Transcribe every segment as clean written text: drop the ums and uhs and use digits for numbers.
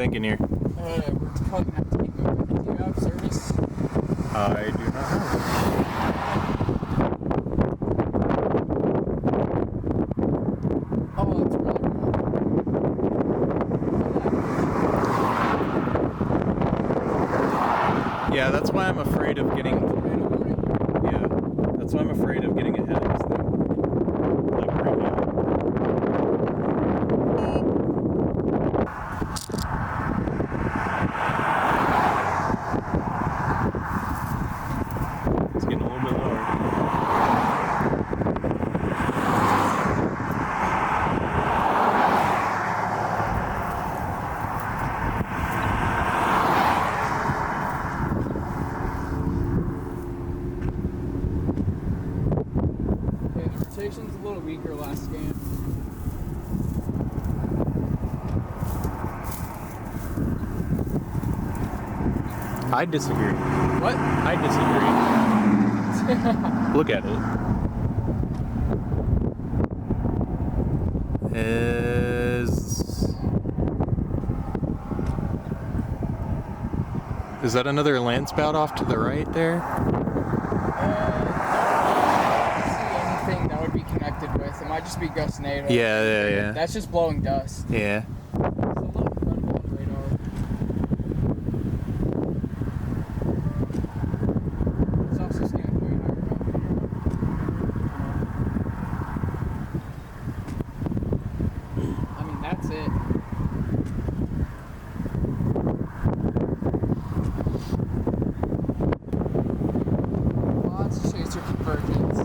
thinking here? We're probably gonna have to keep moving. Do you have service? I do not have it. Oh, that's really cool. Yeah, that's why I'm afraid of getting. Yeah, that's why I'm afraid of getting ahead of this thing. Like right now. It's getting a little bit lower. Okay, the rotation's a little weaker last game. I disagree. What? I disagree. Look at it. Is that another land spout off to the right there? I don't see anything that would be connected with. It might just be gust NATO. Yeah. That's just blowing dust. Yeah. It's a little incredible on the radar. It's also standing way higher up here. I mean, that's it. Lots of chaser convergence.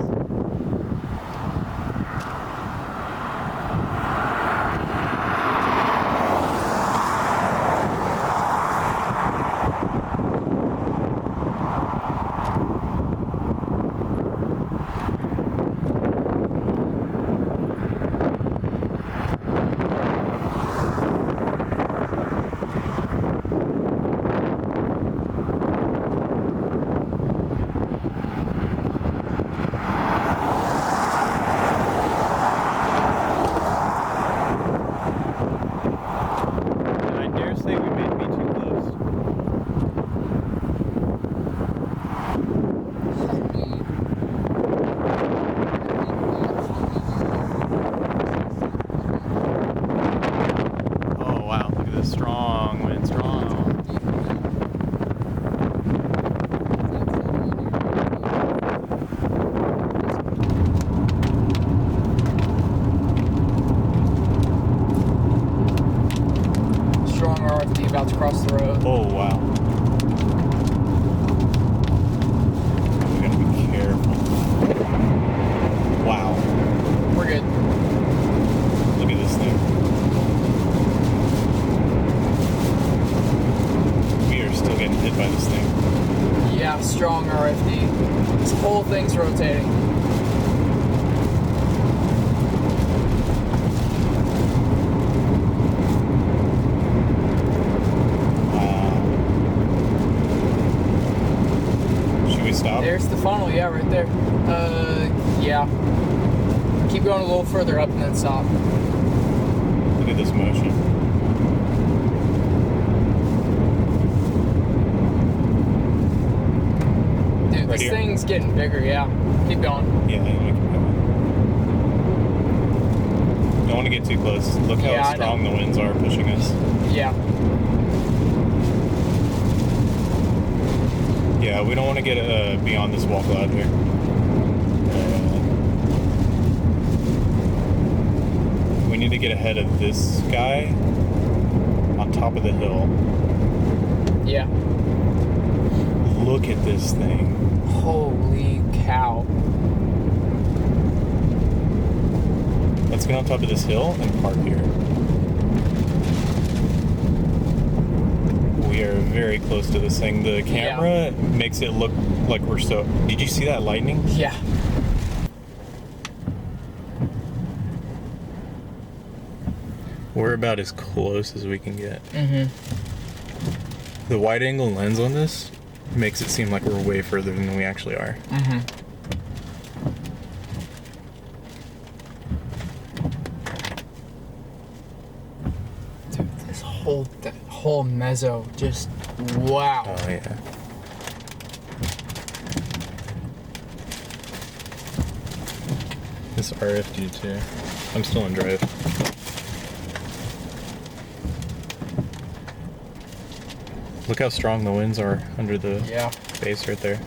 I dare say we may be too close. Oh wow, look at this strong wind, strong. Strong RFD about to cross the road. Oh wow. We gotta be careful. Wow. We're good. Look at this thing. We are still getting hit by this thing. Yeah, strong RFD. This whole thing's rotating. Should we stop? There's the funnel, yeah, right there. Yeah. Keep going a little further up and then stop. Look at this motion. Dude, Right this here? thing's getting bigger, yeah. Keep going. Yeah, we can go. Don't want to get too close. Look how Yeah, I strong the winds are pushing us. Yeah. Yeah, we don't want to get beyond this wall cloud here. We need to get ahead of this guy on top of the hill. Yeah. Look at this thing. Holy cow. Let's get on top of this hill and park here. We are very close to this thing. The camera makes it look like we're so... Did you see that lightning? Yeah. We're about as close as we can get. Mm-hmm. The wide angle lens on this makes it seem like we're way further than we actually are. Mm-hmm. Dude, this whole whole meso. Just wow. Oh yeah. This RFD too. I'm still on drive. Look how strong the winds are under the base right there.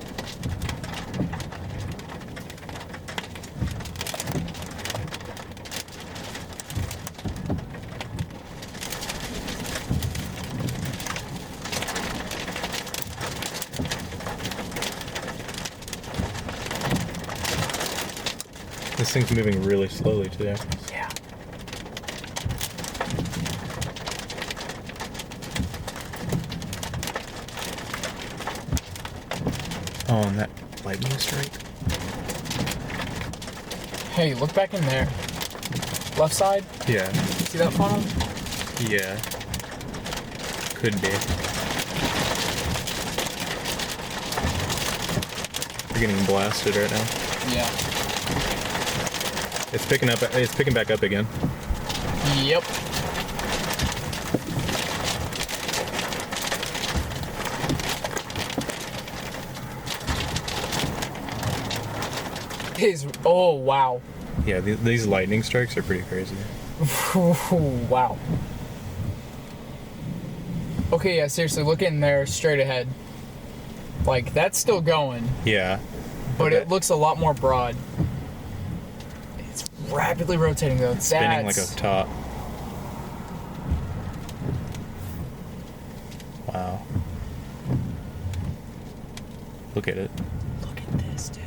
This thing's moving really slowly today. Yeah. Oh, and that lightning strike. Hey, look back in there. Left side. Yeah. See that funnel? Yeah. Could be. We're getting blasted right now. Yeah. It's picking up. It's picking back up again. Yep. Oh wow. Yeah, these lightning strikes are pretty crazy. Wow. Okay, yeah, seriously, look in there straight ahead. Like, that's still going. Yeah. But it looks a lot more broad. It's rapidly rotating though. Spinning like a top. Wow. Look at it. Look at this, dude.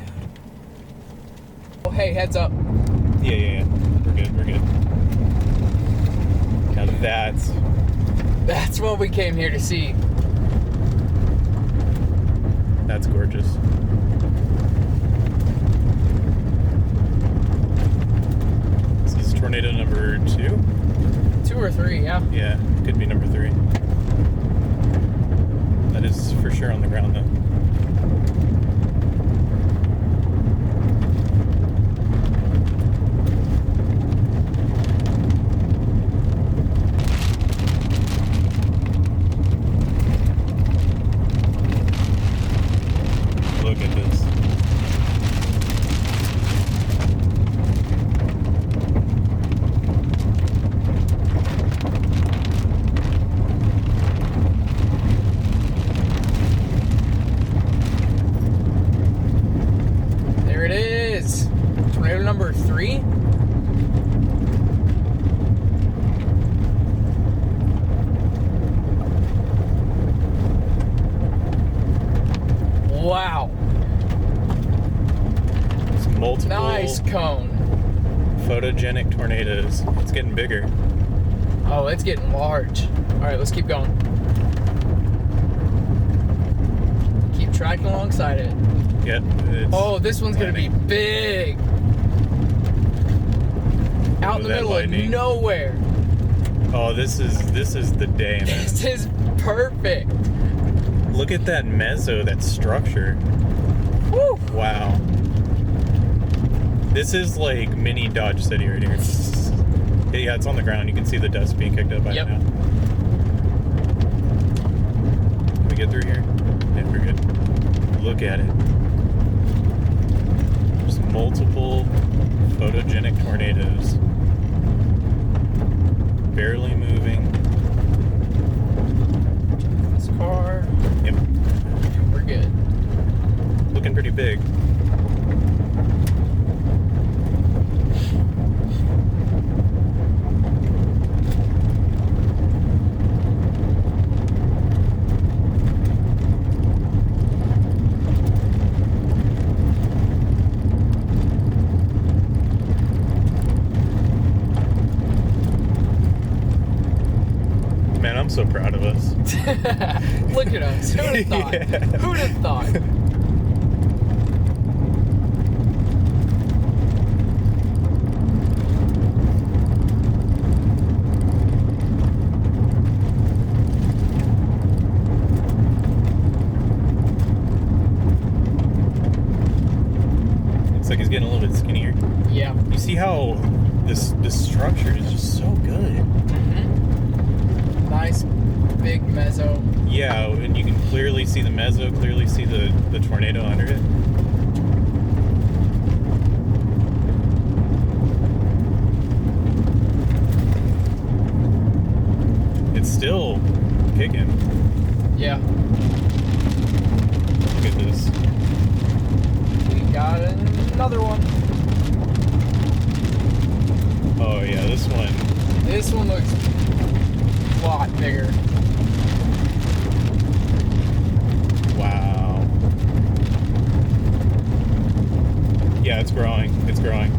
Oh, hey, heads up. Yeah. We're good. Now That's what we came here to see. That's gorgeous. This is tornado number 2? 2 or 3, yeah. Yeah, could be number 3. That is for sure on the ground though. Look at this. There it is. Tornado number 3. Wow. It's multiple Nice cone. photogenic tornadoes. It's getting bigger. Oh, it's getting large. All right, let's keep going. Keep tracking alongside it. Yep. Oh, this one's gonna be big. Out in the middle of nowhere. Oh, this is the day, man. This is perfect. Look at that meso, that structure. Woo. Wow. This is like mini Dodge City right here. Yeah, it's on the ground. You can see the dust being kicked up by it now. Can we get through here? Yeah, we're good. Look at it. There's multiple photogenic tornadoes. Barely moving. This car. Yep. We're good. Looking pretty big. Man, I'm so proud of us. Look at us. Who'd have thought? Yeah. Who'd have thought? Looks like he's getting a little bit skinnier. Yeah. You see how this structure is just so good. nice big meso. Yeah, and you can clearly see the meso, clearly see the tornado under it. It's still kicking. Yeah. Look at this. We got another one. Oh yeah, this one. This one looks a lot bigger. Wow. Yeah, it's growing. It's growing.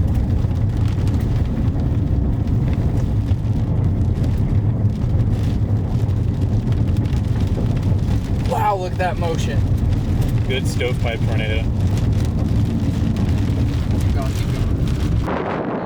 Wow, look at that motion. Good stovepipe tornado. Keep going, keep going.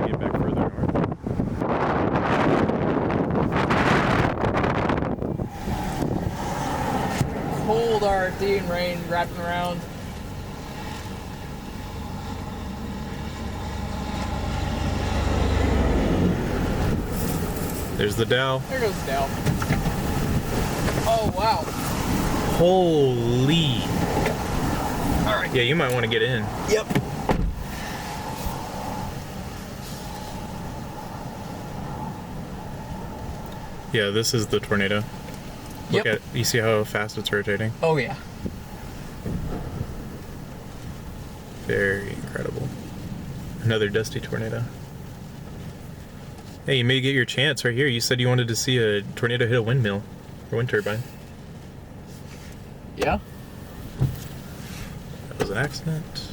Get back further north. Cold RFD and rain wrapping around. There's the Dow. There goes Dell. Oh, wow. Holy. All right. Yeah, you might want to get in. Yep. Yeah, this is the tornado. Look Yep. at, you see how fast it's rotating? Oh, yeah. Very incredible. Another dusty tornado. Hey, you may get your chance right here. You said you wanted to see a tornado hit a windmill or wind turbine. Yeah? That was an accident.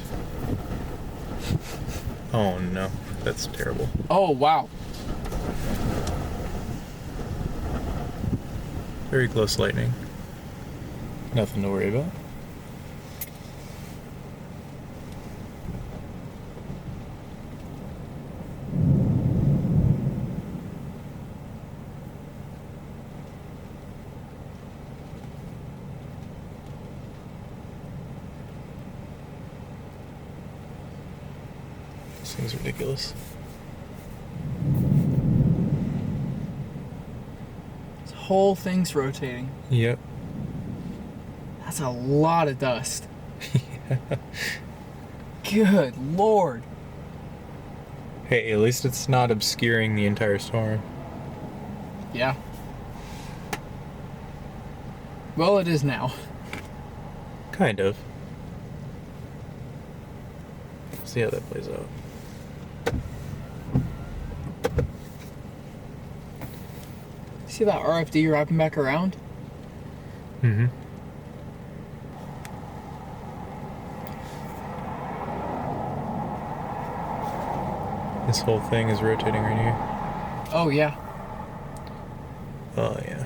Oh no, that's terrible. Oh, wow. Very close lightning. Nothing to worry about. This thing's ridiculous. This whole thing's rotating. Yep. That's a lot of dust. Good Lord. Hey, at least it's not obscuring the entire storm. Yeah. Well, it is now. Kind of. See how that plays out. See that RFD wrapping back around? Mm-hmm. This whole thing is rotating right here. Oh, yeah. Oh, yeah.